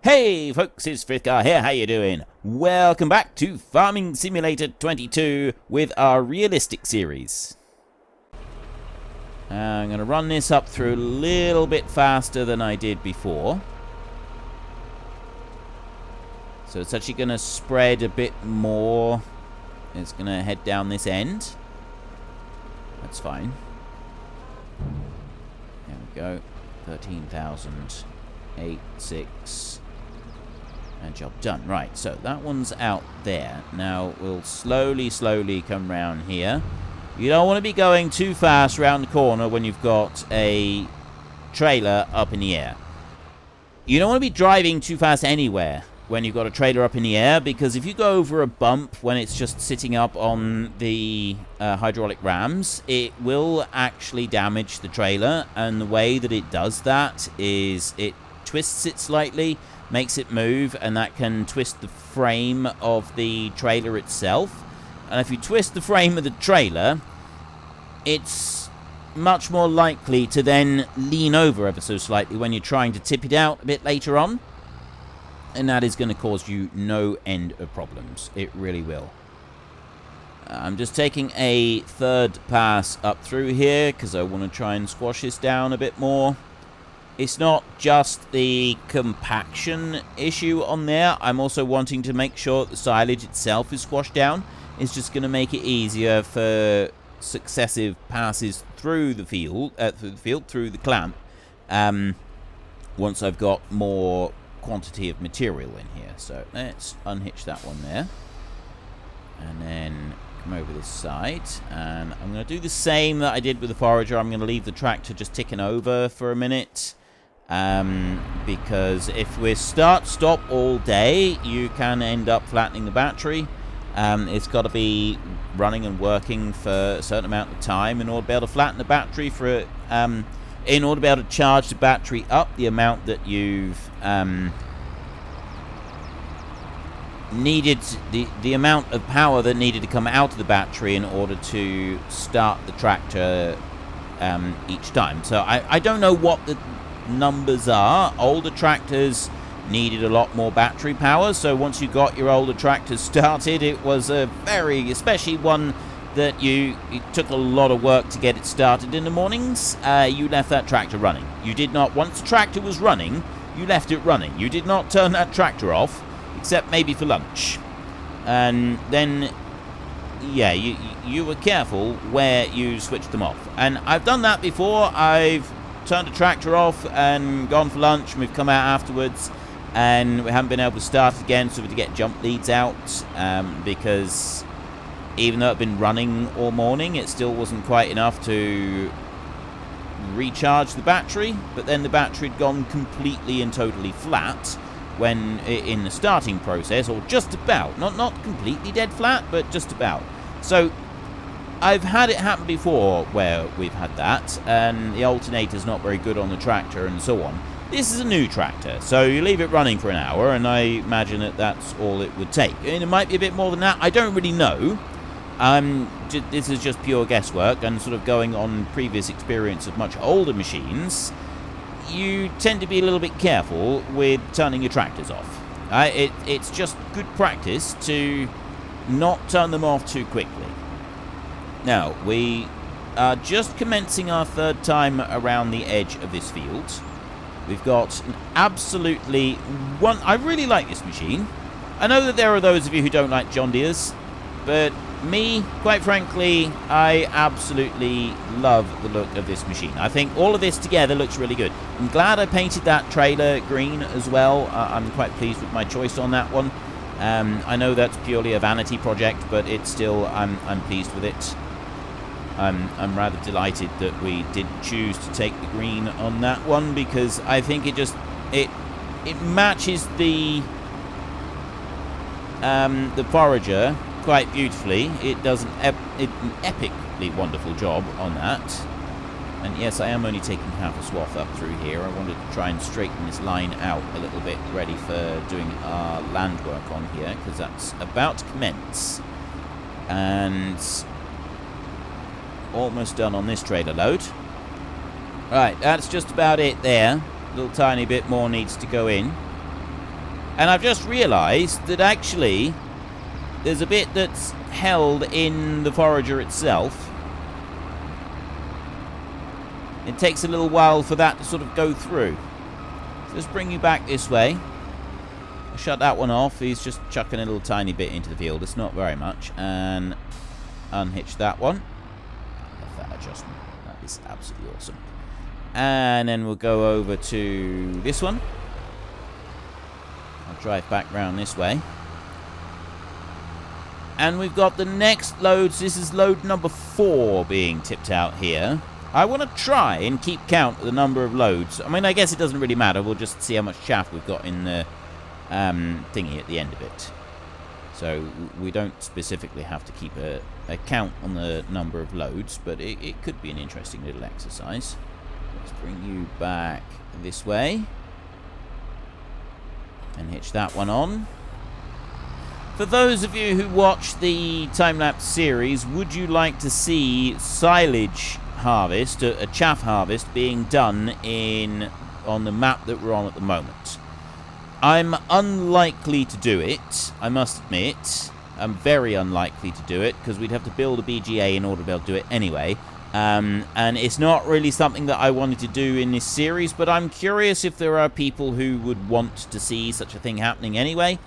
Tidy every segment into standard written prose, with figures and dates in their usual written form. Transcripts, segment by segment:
Hey folks, it's Frithgar here, how you doing? Welcome back to Farming Simulator 22 with our realistic series. I'm going to run this up through a little bit faster than I did before. So it's actually going to spread a bit more. It's going to head down this end. That's fine. There we go. 13,000. 8, 6. And job done. Right, so that one's out there. Now we'll slowly come round here. You don't want to be going too fast round the corner when you've got a trailer up in the air. You don't want to be driving too fast anywhere when you've got a trailer up in the air, because if you go over a bump when it's just sitting up on the hydraulic rams, it will actually damage the trailer. And the way that it does that is it twists it slightly, makes it move, and that can twist the frame of the trailer itself. And if you twist the frame of the trailer, it's much more likely to then lean over ever so slightly when you're trying to tip it out a bit later on. And that is going to cause you no end of problems. It really will. I'm just taking a third pass up through here because I want to try and squash this down a bit more. It's not just the compaction issue on there. I'm also wanting to make sure that the silage itself is squashed down. It's just going to make it easier for successive passes through the field, through the clamp, once I've got more quantity of material in here. So let's unhitch that one there. And then come over this side. And I'm going to do the same that I did with the forager. I'm going to leave the tractor just ticking over for a minute. Because if we start-stop all day, you can end up flattening the battery. It's got to be running and working for a certain amount of time in order to be able to flatten the battery for in order to be able to charge the battery up the amount that you've needed, the amount of power that needed to come out of the battery in order to start the tractor each time. So I don't know what the numbers are. Older tractors needed a lot more battery power, so once you got your older tractors started, it was a very, especially one that it took a lot of work to get it started in the mornings, you left that tractor running. You did not, once the tractor was running, you left it running. You did not turn that tractor off, except maybe for lunch. And then, yeah, you were careful where you switched them off. And I've done that before. I've turned the tractor off and gone for lunch, and we've come out afterwards and we haven't been able to start it again, so we had to get jump leads out, because even though it had been running all morning, it still wasn't quite enough to recharge the battery. But then the battery had gone completely and totally flat when in the starting process, or just about, not completely dead flat, but just about. So I've had it happen before where we've had that, and the alternator's not very good on the tractor and so on. This is a new tractor, so you leave it running for an hour, and I imagine that that's all it would take. I mean, it might be a bit more than that. I don't really know. This is just pure guesswork, and sort of going on previous experience of much older machines, you tend to be a little bit careful with turning your tractors off. It's just good practice to not turn them off too quickly. Now, we are just commencing our third time around the edge of this field. We've got an absolutely I really like this machine. I know that there are those of you who don't like John Deere's, but me, quite frankly, I absolutely love the look of this machine. I think all of this together looks really good. I'm glad I painted that trailer green as well. I'm quite pleased with my choice on that one. I know that's purely a vanity project, but it's still, I'm pleased with it. I'm rather delighted that we did choose to take the green on that one, because I think it matches the forager quite beautifully. It does an epically wonderful job on that. And yes, I am only taking half a swath up through here. I wanted to try and straighten this line out a little bit, ready for doing our land work on here, because that's about to commence. And almost done on this trailer load. Right, that's just about it there. A little tiny bit more needs to go in. And I've just realised that actually there's a bit that's held in the forager itself. It takes a little while for that to sort of go through. So let's bring you back this way. I'll shut that one off. He's just chucking a little tiny bit into the field. It's not very much. And unhitch that one. Left that adjustment. That is absolutely awesome. And then we'll go over to this one. I'll drive back round this way. And we've got the next loads. This is load number 4 being tipped out here. I want to try and keep count of the number of loads. I mean, I guess it doesn't really matter. We'll just see how much chaff we've got in the thingy at the end of it. So we don't specifically have to keep a count on the number of loads, but it could be an interesting little exercise. Let's bring you back this way. And hitch that one on. For those of you who watch the time-lapse series, would you like to see silage harvest, a chaff harvest, being done on the map that we're on at the moment? I'm unlikely to do it, I must admit. I'm very unlikely to do it, because we'd have to build a BGA in order to be able to do it anyway. And it's not really something that I wanted to do in this series, but I'm curious if there are people who would want to see such a thing happening anyway.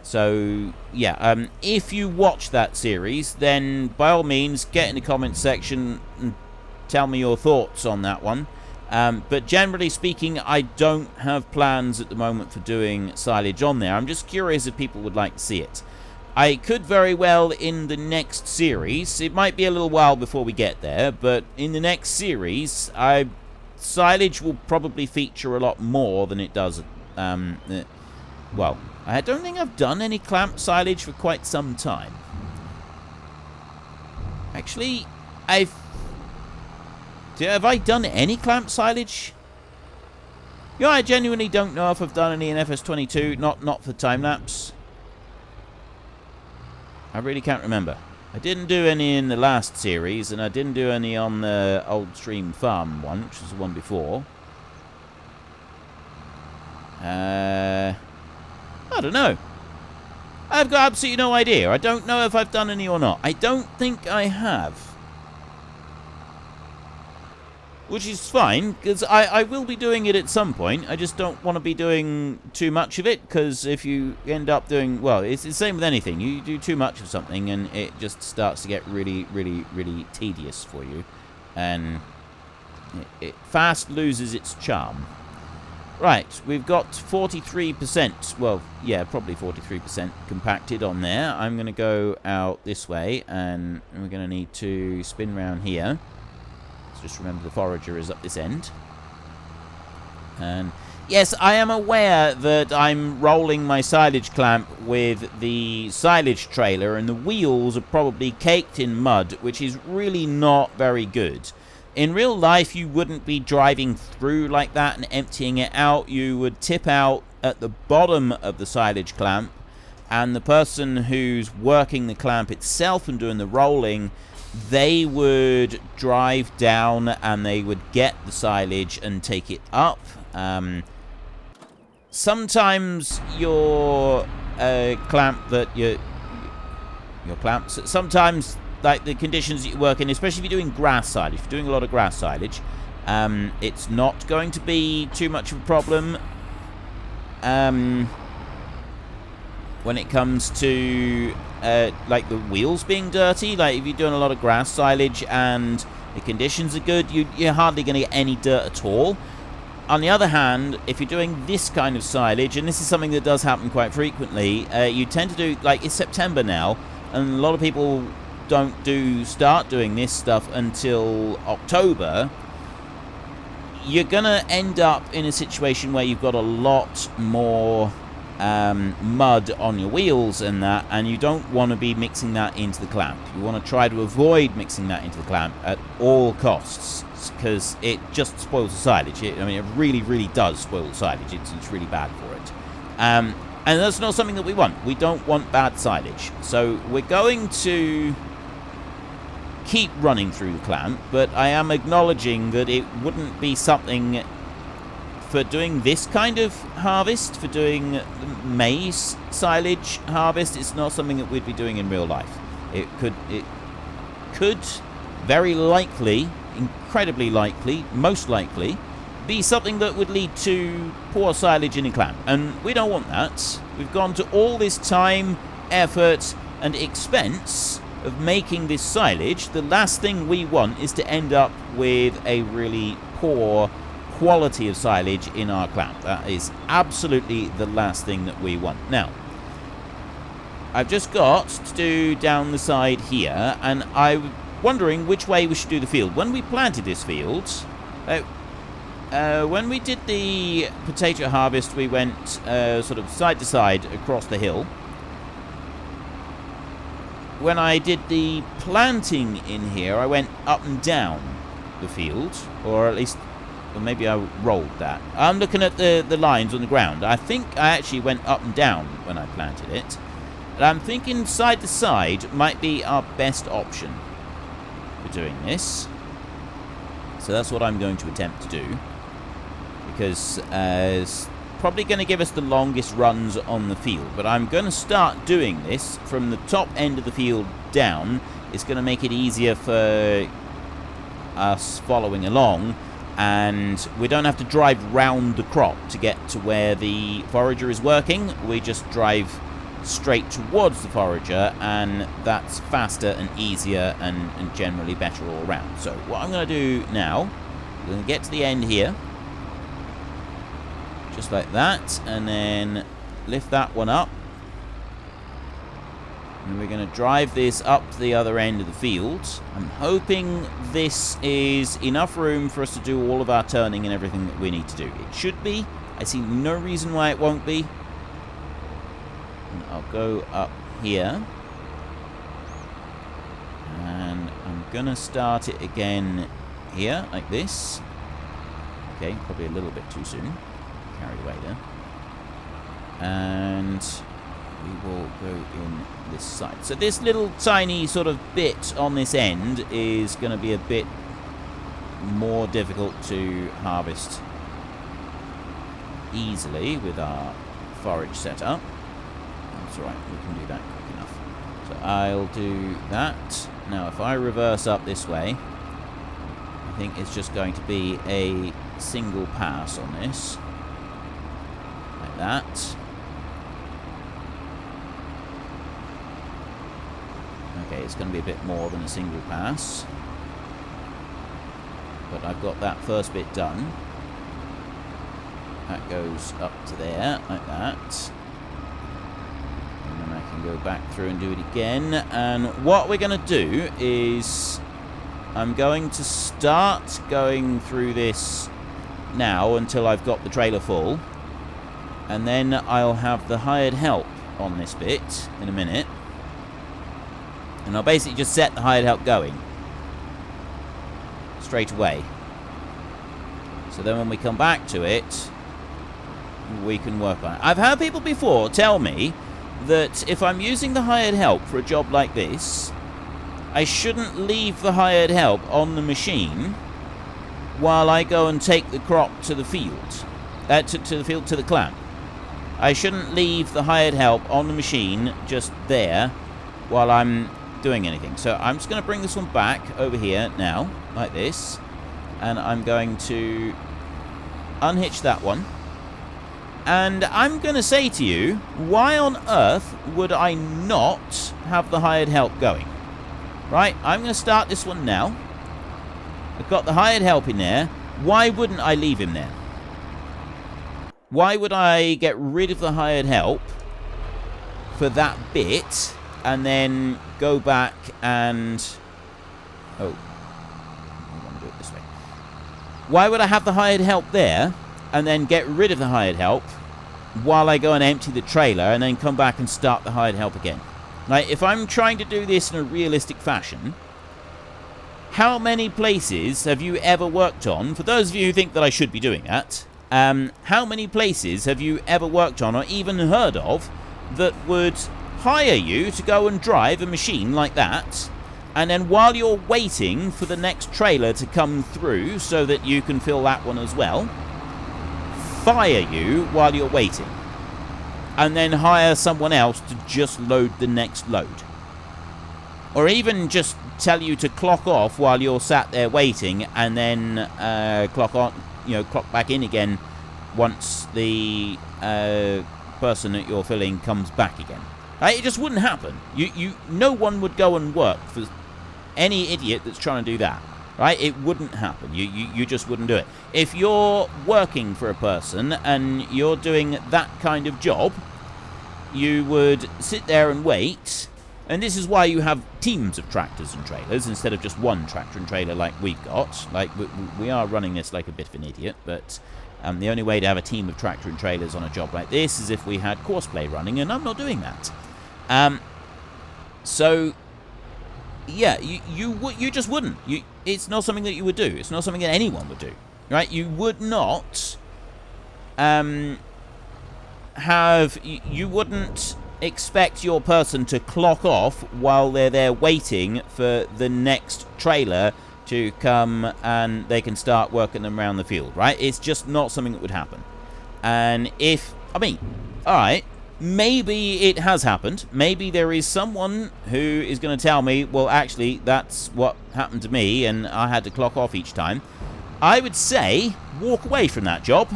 So, yeah, if you watch that series, then by all means, get in the comments section and tell me your thoughts on that one. But generally speaking, I don't have plans at the moment for doing silage on there. I'm just curious if people would like to see it. I could very well in the next series. It might be a little while before we get there, but in the next series, silage will probably feature a lot more than it does. Well, I don't think I've done any clamp silage for quite some time. Actually, have I done any clamp silage? Yeah, I genuinely don't know if I've done any in FS22, not for time-lapse. I really can't remember. I didn't do any in the last series, and I didn't do any on the Old Stream Farm one, which was the one before. I don't know. I've got absolutely no idea. I don't know if I've done any or not. I don't think I have. Which is fine, because I will be doing it at some point. I just don't want to be doing too much of it, because if you end up doing... Well, it's the same with anything. You do too much of something, and it just starts to get really, really, really tedious for you. And it fast loses its charm. Right, we've got 43%. Well, yeah, probably 43% compacted on there. I'm going to go out this way, and we're going to need to spin round here. Just remember the forager is up this end. And yes, I am aware that I'm rolling my silage clamp with the silage trailer, and the wheels are probably caked in mud, which is really not very good. In real life, you wouldn't be driving through like that and emptying it out. You would tip out at the bottom of the silage clamp, and the person who's working the clamp itself and doing the rolling, they would drive down and they would get the silage and take it up. Sometimes your clamp that your clamps, sometimes like the conditions that you work in, especially if you're doing grass silage, if you're doing a lot of grass silage, it's not going to be too much of a problem when it comes to like the wheels being dirty. Like if you're doing a lot of grass silage and the conditions are good, you're hardly going to get any dirt at all. On the other hand, if you're doing this kind of silage, and this is something that does happen quite frequently, you tend to do, like it's September now, and a lot of people don't start doing this stuff until October. You're going to end up in a situation where you've got a lot more mud on your wheels and that, and you don't want to be mixing that into the clamp. You want to try to avoid mixing that into the clamp at all costs, because it just spoils the silage. I mean, it really, really does spoil the silage. It's really bad for it. And that's not something that we want. We don't want bad silage. So we're going to keep running through the clamp, but I am acknowledging that it wouldn't be something for doing this kind of harvest, for doing maize silage harvest, it's not something that we'd be doing in real life. It could very likely, incredibly likely, most likely, be something that would lead to poor silage in a clan. And we don't want that. We've gone to all this time, effort, and expense of making this silage. The last thing we want is to end up with a really poor quality of silage in our clan. That is absolutely the last thing that we want. Now, I've just got to do down the side here, and I'm wondering which way we should do the field. When we planted this field, when we did the potato harvest, we went sort of side to side across the hill. When I did the planting in here, I went up and down the field, or at least, or maybe I rolled that. I'm looking at the lines on the ground. I think I actually went up and down when I planted it. And I'm thinking side to side might be our best option for doing this. So that's what I'm going to attempt to do, because it's probably going to give us the longest runs on the field. But I'm going to start doing this from the top end of the field down. It's going to make it easier for us following along, and we don't have to drive round the crop to get to where the forager is working. We just drive straight towards the forager, and that's faster and easier and generally better all around. So what I'm going to do now, I'm going to get to the end here, just like that, and then lift that one up, and we're going to drive this up to the other end of the field. I'm hoping this is enough room for us to do all of our turning and everything that we need to do. It should be. I see no reason why it won't be. And I'll go up here, and I'm going to start it again here, like this. Okay, probably a little bit too soon. Carried away there. And we will go in this side. So this little tiny sort of bit on this end is going to be a bit more difficult to harvest easily with our forage setup. That's right, we can do that quick enough. So I'll do that. Now if I reverse up this way, I think it's just going to be a single pass on this. Like that. Okay, it's going to be a bit more than a single pass. But I've got that first bit done. That goes up to there, like that. And then I can go back through and do it again. And what we're going to do is I'm going to start going through this now until I've got the trailer full. And then I'll have the hired help on this bit in a minute. And I'll basically just set the hired help going straight away. So then when we come back to it, we can work on it. I've had people before tell me that if I'm using the hired help for a job like this, I shouldn't leave the hired help on the machine while I go and take the crop to the field. To the clan. I shouldn't leave the hired help on the machine just there while I'm doing anything. So I'm just going to bring this one back over here now, like this, and I'm going to unhitch that one. And I'm going to say to you, why on earth would I not have the hired help going? Right, I'm going to start this one now. I've got the hired help in there. Why wouldn't I leave him there? Why would I get rid of the hired help for that bit and then go back and... Oh, I want to do it this way. Why would I have the hired help there and then get rid of the hired help while I go and empty the trailer and then come back and start the hired help again? Like, if I'm trying to do this in a realistic fashion, how many places have you ever worked on, for those of you who think that I should be doing that, how many places have you ever worked on or even heard of that would hire you to go and drive a machine like that, and then while you're waiting for the next trailer to come through so that you can fill that one as well, fire you while you're waiting, and then hire someone else to just load the next load. Or even just tell you to clock off while you're sat there waiting, and then clock back in again once the person that you're filling comes back again. It just wouldn't happen. No one would go and work for any idiot that's trying to do that. Right? It wouldn't happen. You just wouldn't do it. If you're working for a person and you're doing that kind of job, you would sit there and wait. And this is why you have teams of tractors and trailers instead of just one tractor and trailer like we've got. Like, we are running this like a bit of an idiot, but the only way to have a team of tractor and trailers on a job like this is if we had courseplay running, and I'm not doing that. So, yeah, you just wouldn't. It's not something that you would do. It's not something that anyone would do, right? You would not you wouldn't expect your person to clock off while they're there waiting for the next trailer to come and they can start working them around the field, right? It's just not something that would happen. And alright, maybe it has happened. Maybe there is someone who is going to tell me, well, actually, that's what happened to me and I had to clock off each time. I would say, walk away from that job.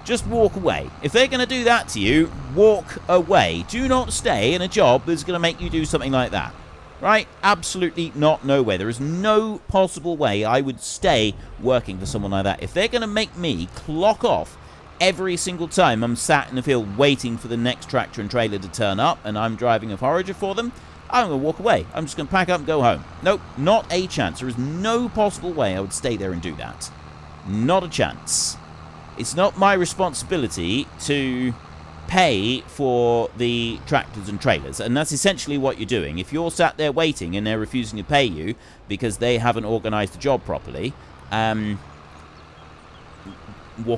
Just walk away. If they're going to do that to you, walk away. Do not stay in a job that's going to make you do something like that. Right? Absolutely not. No way. There is no possible way I would stay working for someone like that. If they're going to make me clock off every single time I'm sat in the field waiting for the next tractor and trailer to turn up and I'm driving a forager for them, I'm going to walk away. I'm just going to pack up and go home. Nope, not a chance. There is no possible way I would stay there and do that. Not a chance. It's not my responsibility to pay for the tractors and trailers, and that's essentially what you're doing. If you're sat there waiting and they're refusing to pay you because they haven't organised the job properly, walk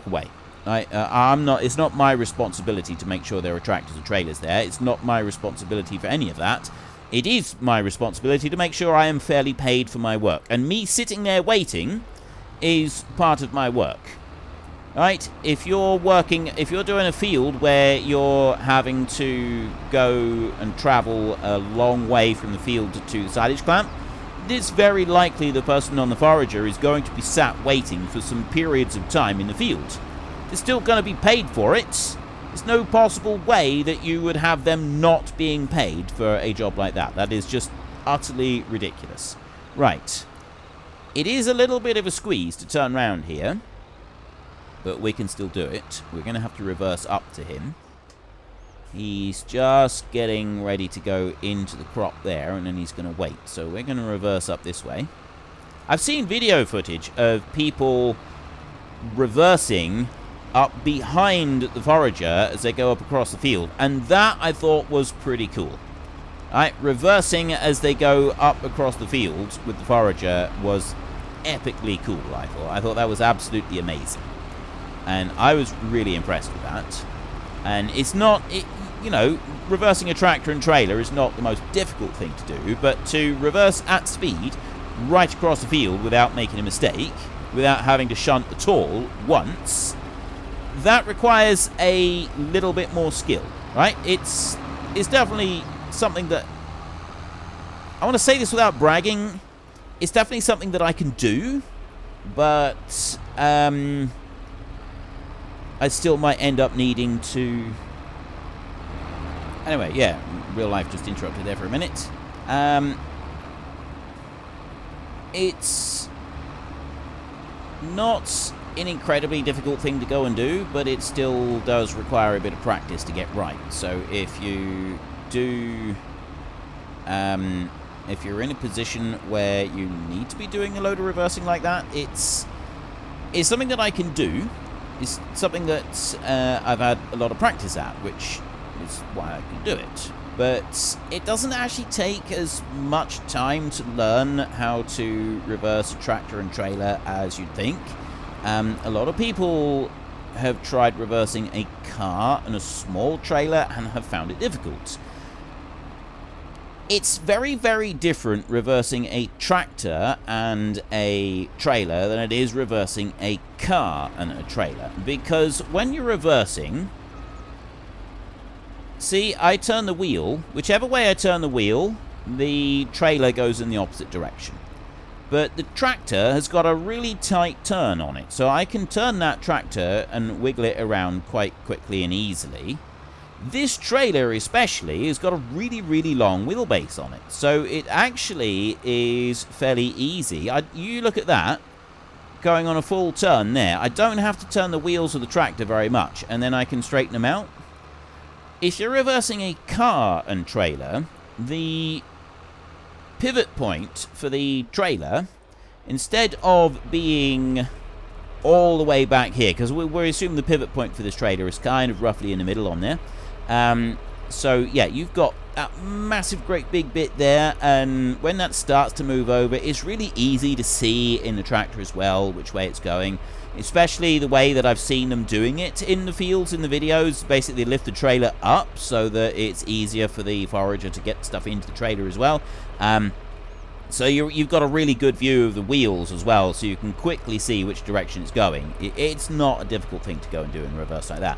away. It's not my responsibility to make sure there are tractors and trailers there. It's not my responsibility for any of that. It is my responsibility to make sure I am fairly paid for my work, and me sitting there waiting is part of my work. Right, if you're doing a field where you're having to go and travel a long way from the field to the silage clamp, it's very likely the person on the forager is going to be sat waiting for some periods of time in the field. They're still going to be paid for it. There's no possible way that you would have them not being paid for a job like that. That is just utterly ridiculous. Right, it is a little bit of a squeeze to turn round here, but we can still do it. We're going to have to reverse up to him. He's just getting ready to go into the crop there, and then he's going to wait. So we're going to reverse up this way. I've seen video footage of people reversing up behind the forager as they go up across the field, and that I thought was pretty cool. Right, reversing as they go up across the field with the forager was epically cool, I thought. I thought that was absolutely amazing. And I was really impressed with that. And it's not, reversing a tractor and trailer is not the most difficult thing to do, but to reverse at speed right across the field without making a mistake, without having to shunt at all once, that requires a little bit more skill, right? It's definitely something that, I want to say this without bragging, it's definitely something that I can do, but I still might end up needing to... Anyway, yeah, real life just interrupted there for a minute. It's not an incredibly difficult thing to go and do, but it still does require a bit of practice to get right. So if you do... if you're in a position where you need to be doing a load of reversing like that, it's something that I can do. It's something that I've had a lot of practice at, which is why I can do it. But it doesn't actually take as much time to learn how to reverse a tractor and trailer as you'd think. A lot of people have tried reversing a car and a small trailer and have found it difficult. It's very, very different reversing a tractor and a trailer than it is reversing a car and a trailer. Because when you're reversing, see, I turn the wheel. Whichever way I turn the wheel, the trailer goes in the opposite direction. But the tractor has got a really tight turn on it. So I can turn that tractor and wiggle it around quite quickly and easily. This trailer especially has got a really, really long wheelbase on it. So it actually is fairly easy. You look at that, going on a full turn there. I don't have to turn the wheels of the tractor very much, and then I can straighten them out. If you're reversing a car and trailer, the pivot point for the trailer, instead of being all the way back here, because we're assuming the pivot point for this trailer is kind of roughly in the middle on there. So yeah, you've got that massive great big bit there, and when that starts to move over, it's really easy to see in the tractor as well which way it's going, especially the way that I've seen them doing it in the fields in the videos. Basically lift the trailer up so that it's easier for the forager to get stuff into the trailer as well. So you've got a really good view of the wheels as well, so you can quickly see which direction it's going. It's not a difficult thing to go and do in reverse like that.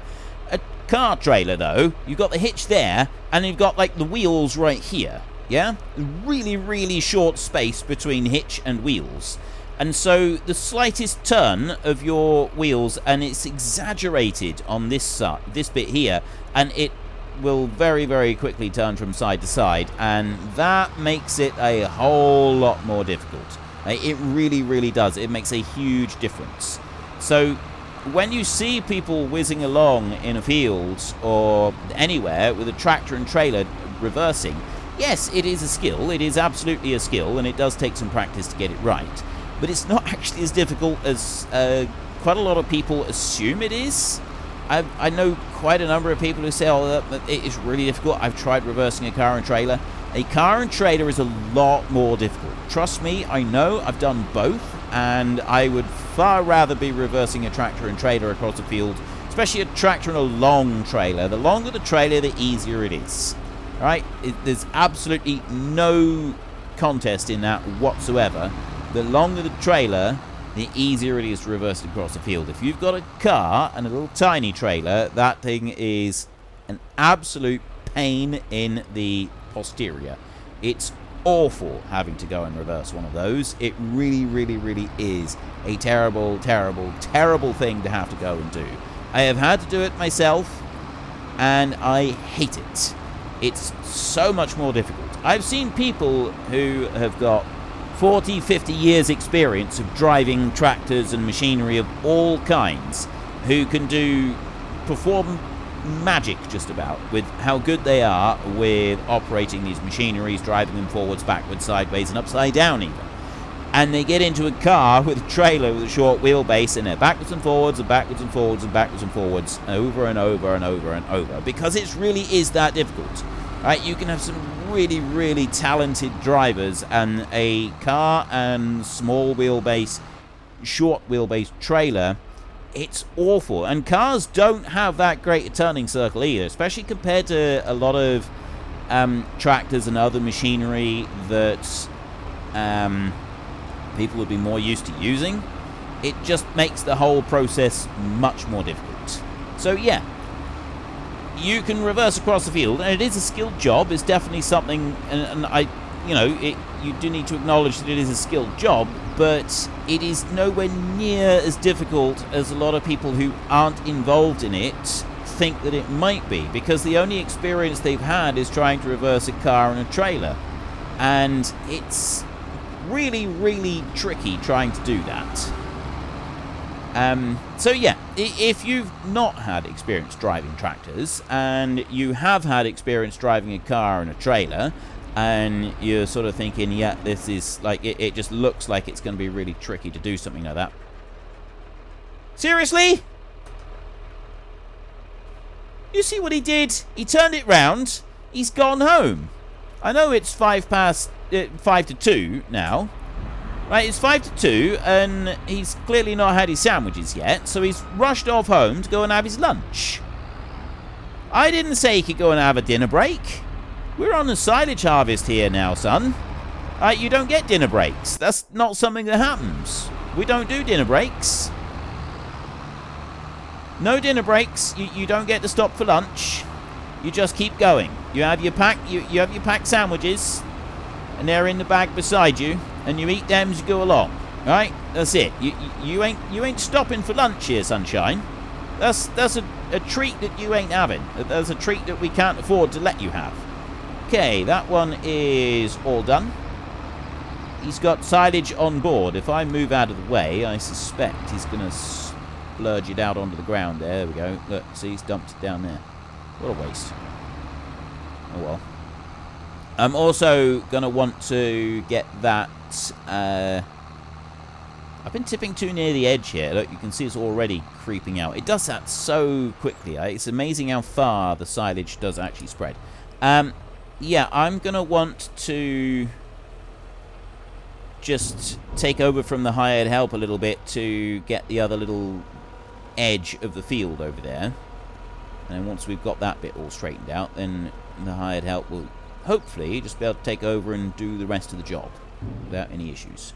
A car trailer, though, you've got the hitch there, and you've got, like, the wheels right here, yeah? Really, really short space between hitch and wheels. And so the slightest turn of your wheels, and it's exaggerated on this side, this bit here, and it will very, very quickly turn from side to side, and that makes it a whole lot more difficult. It really, really does. It makes a huge difference. So when you see people whizzing along in a field or anywhere with a tractor and trailer reversing, yes, it is a skill. It is absolutely a skill, and it does take some practice to get it right. But it's not actually as difficult as quite a lot of people assume it is. I know quite a number of people who say, oh, it is really difficult. I've tried reversing a car and trailer. A car and trailer is a lot more difficult. Trust me, I know. I've done both, and I would far rather be reversing a tractor and trailer across a field, especially a tractor and a long trailer. The longer the trailer, the easier it is. All right? There's absolutely no contest in that whatsoever. The longer the trailer, the easier it is to reverse it across the field. If you've got a car and a little tiny trailer, that thing is an absolute pain in the posterior. It's awful having to go and reverse one of those. It really, really, really is a terrible, terrible, terrible thing to have to go and do. I have had to do it myself, and I hate it. It's so much more difficult. I've seen people who have got 40, 50 years experience of driving tractors and machinery of all kinds, who can perform magic just about with how good they are with operating these machineries, driving them forwards, backwards, sideways, and upside down even. And they get into a car with a trailer with a short wheelbase, and they're backwards and forwards and backwards and forwards and backwards and forwards over and over and over and over, because it really is that difficult. Right? You can have some really, really talented drivers, and a car and small wheelbase, short wheelbase trailer, it's awful. And cars don't have that great a turning circle either, especially compared to a lot of tractors and other machinery that people would be more used to using. It just makes the whole process much more difficult. So yeah, you can reverse across the field, and it is a skilled job. It's definitely something, and you do need to acknowledge that it is a skilled job, but it is nowhere near as difficult as a lot of people who aren't involved in it think that it might be, because the only experience they've had is trying to reverse a car and a trailer, and it's really, really tricky trying to do that. So yeah, if you've not had experience driving tractors, and you have had experience driving a car and a trailer, and you're sort of thinking, yeah, this is like, it just looks like it's going to be really tricky to do something like that. Seriously? You see what he did? He turned it round. He's gone home. I know it's 5 to 2 now. Right, it's 5 to 2, and he's clearly not had his sandwiches yet, so he's rushed off home to go and have his lunch. I didn't say he could go and have a dinner break. We're on a silage harvest here now, son. You don't get dinner breaks. That's not something that happens. We don't do dinner breaks. No dinner breaks. You don't get to stop for lunch. You just keep going. You have your packed sandwiches, and they're in the bag beside you, and you eat them as you go along. Right? That's it. You ain't stopping for lunch here, sunshine. That's a treat that you ain't having. That's a treat that we can't afford to let you have. Okay, that one is all done. He's got silage on board. If I move out of the way, I suspect he's going to splurge it out onto the ground. There we go. Look, see, he's dumped it down there. What a waste. Oh well. I'm also going to want to get that... I've been tipping too near the edge here. Look, you can see it's already creeping out. It does that so quickly. It's amazing how far the silage does actually spread. Yeah, I'm going to want to just take over from the hired help a little bit to get the other little edge of the field over there. And once we've got that bit all straightened out, then the hired help will hopefully just be able to take over and do the rest of the job without any issues.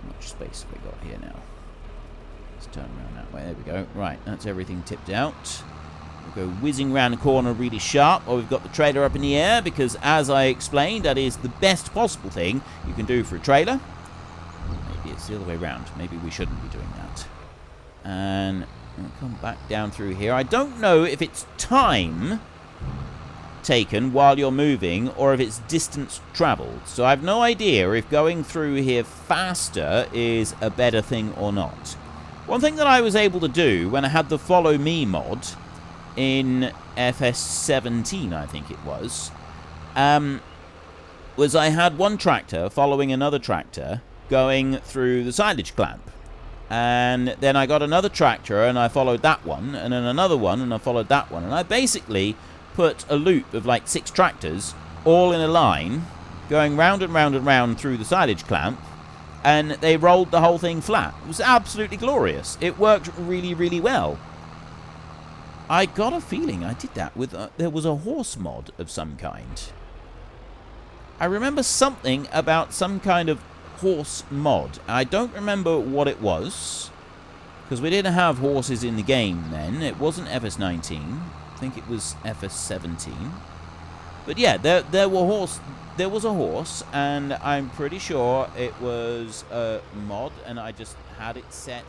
How much space have we got here now? Let's turn around that way. There we go. Right, that's everything tipped out. We'll go whizzing around the corner really sharp while we've got the trailer up in the air, because as I explained, that is the best possible thing you can do for a trailer. Maybe it's the other way around. Maybe we shouldn't be doing that. And we'll come back down through here. I don't know if it's time taken while you're moving or if it's distance traveled. So I have no idea if going through here faster is a better thing or not. One thing that I was able to do when I had the Follow Me mod in FS22, I think it was I had one tractor following another tractor going through the silage clamp. And then I got another tractor and I followed that one, and then another one and I followed that one. And I basically put a loop of like 6 tractors all in a line going round and round and round through the silage clamp, and they rolled the whole thing flat. It was absolutely glorious. It worked really, really well. I got a feeling I did that with there was a horse mod of some kind. I remember something about some kind of horse mod. I don't remember what it was, because we didn't have horses in the game then. It wasn't FS19. I think it was FS17. But yeah, there was a horse, and I'm pretty sure it was a mod, and I just had it set.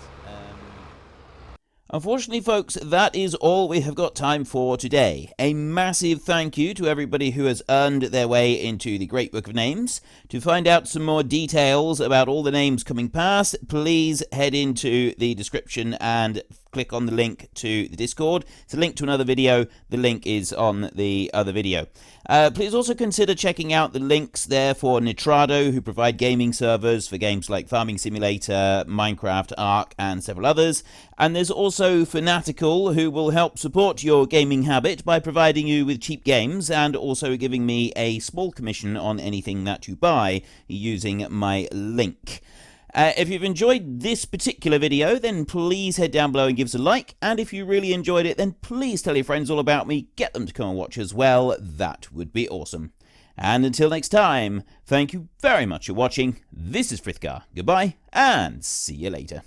Unfortunately, folks, that is all we have got time for today. A massive thank you to everybody who has earned their way into the Great Book of Names. To find out some more details about all the names coming past, please head into the description and click on the link to the Discord. It's a link to another video. The link is on the other video. Please also consider checking out the links there for Nitrado, who provide gaming servers for games like Farming Simulator, Minecraft, Ark, and several others. And there's also Fanatical, who will help support your gaming habit by providing you with cheap games and also giving me a small commission on anything that you buy using my link. If you've enjoyed this particular video, then please head down below and give us a like. And if you really enjoyed it, then please tell your friends all about me. Get them to come and watch as well. That would be awesome. And until next time, thank you very much for watching. This is Frithgar. Goodbye, and see you later.